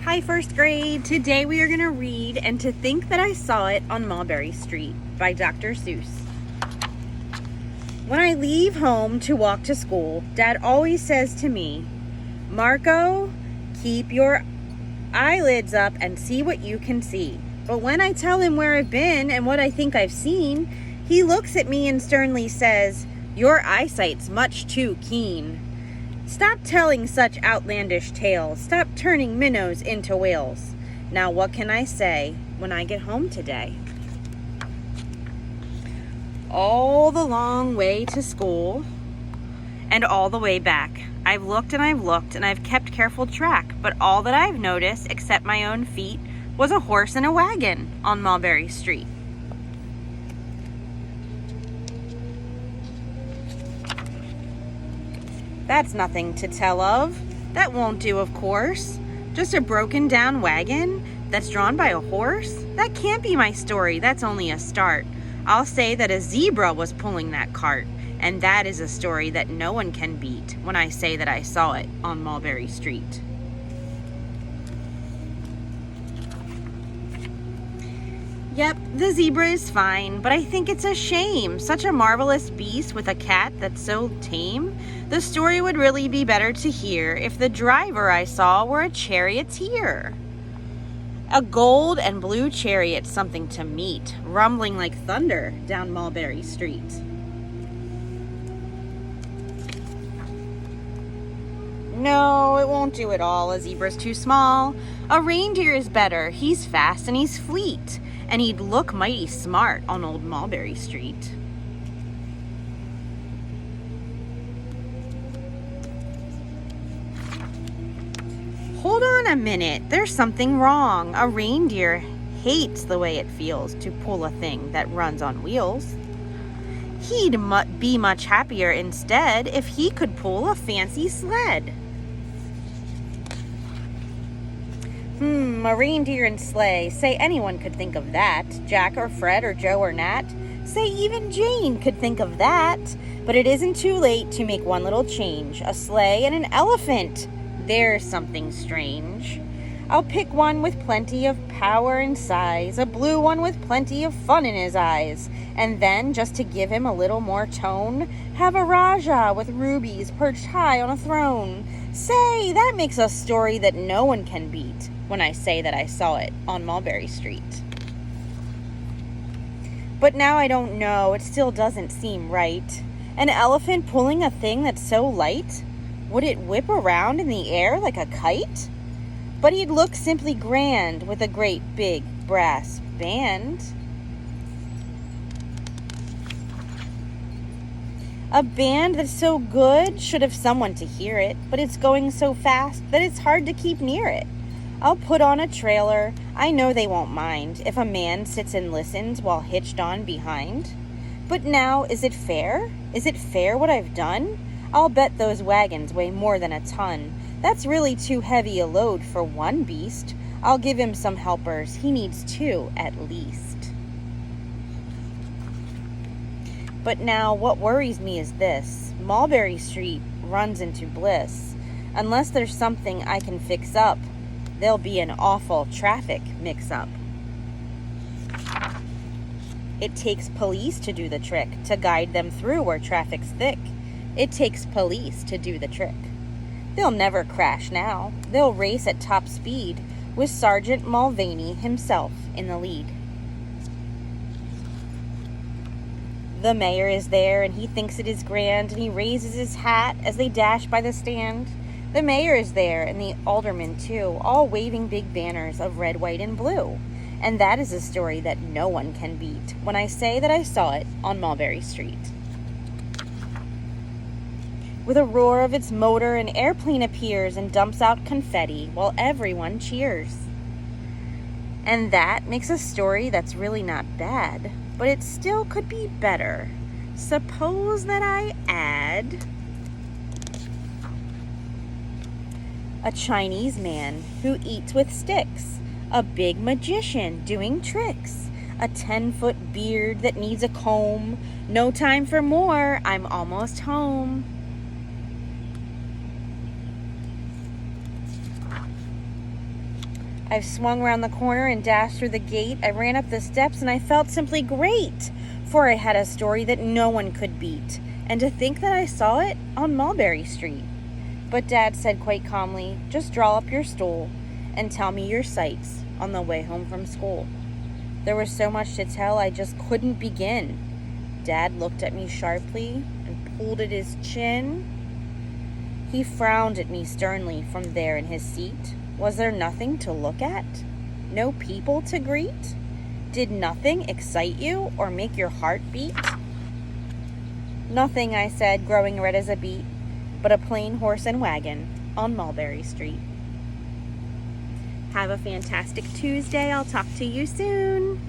Hi, first grade. Today we are going to read And to Think That I Saw It on Mulberry Street by Dr. Seuss. When I leave home to walk to school, Dad always says to me, "Marco, keep your eyelids up and see what you can see." But when I tell him where I've been and what I think I've seen, he looks at me and sternly says, "Your eyesight's much too keen. Stop telling such outlandish tales. Stop turning minnows into whales." Now what can I say when I get home today? All the long way to school and all the way back, I've looked and I've looked and I've kept careful track, but all that I've noticed, except my own feet, was a horse and a wagon on Mulberry Street. That's nothing to tell of. That won't do, of course. Just a broken down wagon that's drawn by a horse? That can't be my story. That's only a start. I'll say that a zebra was pulling that cart, and that is a story that no one can beat when I say that I saw it on Mulberry Street. Yep, the zebra is fine, but I think it's a shame. Such a marvelous beast with a cat that's so tame. The story would really be better to hear if the driver I saw were a charioteer. A gold and blue chariot, something to meet, rumbling like thunder down Mulberry Street. No, it won't do at all. A zebra's too small. A reindeer is better. He's fast and he's fleet, and he'd look mighty smart on old Mulberry Street. Hold on a minute, there's something wrong. A reindeer hates the way it feels to pull a thing that runs on wheels. He'd be much happier instead if he could pull a fancy sled. A reindeer and sleigh. Say anyone could think of that. Jack or Fred or Joe or Nat. Say even Jane could think of that. But it isn't too late to make one little change. A sleigh and an elephant. There's something strange. I'll pick one with plenty of power and size. A blue one with plenty of fun in his eyes. And then, just to give him a little more tone, have a Raja with rubies perched high on a throne. Say, that makes a story that no one can beat when I say that I saw it on Mulberry Street. But now I don't know, it still doesn't seem right. An elephant pulling a thing that's so light? Would it whip around in the air like a kite? But he'd look simply grand with a great big brass band. A band that's so good should have someone to hear it, but it's going so fast that it's hard to keep near it. I'll put on a trailer. I know they won't mind if a man sits and listens while hitched on behind. But now, is it fair? Is it fair what I've done? I'll bet those wagons weigh more than a ton. That's really too heavy a load for one beast. I'll give him some helpers. He needs two at least. But now what worries me is this. Mulberry Street runs into bliss. Unless there's something I can fix up, there'll be an awful traffic mix-up. It takes police to do the trick, to guide them through where traffic's thick. It takes police to do the trick. They'll never crash now. They'll race at top speed with Sergeant Mulvaney himself in the lead. The mayor is there and he thinks it is grand, and he raises his hat as they dash by the stand. The mayor is there and the aldermen too, all waving big banners of red, white, and blue. And that is a story that no one can beat when I say that I saw it on Mulberry Street. With a roar of its motor, an airplane appears and dumps out confetti while everyone cheers. And that makes a story that's really not bad, but it still could be better. Suppose that I add a Chinese man who eats with sticks, a big magician doing tricks, a 10-foot beard that needs a comb. No time for more, I'm almost home. I've swung around the corner and dashed through the gate. I ran up the steps and I felt simply great, for I had a story that no one could beat. And to think that I saw it on Mulberry Street. But Dad said quite calmly, just draw up your stool and tell me your sights on the way home from school. There was so much to tell, I just couldn't begin. Dad looked at me sharply and pulled at his chin. He frowned at me sternly from there in his seat. Was there nothing to look at? No people to greet? Did nothing excite you or make your heart beat? Nothing, I said, growing red as a beet, but a plain horse and wagon on Mulberry Street. Have a fantastic Tuesday. I'll talk to you soon.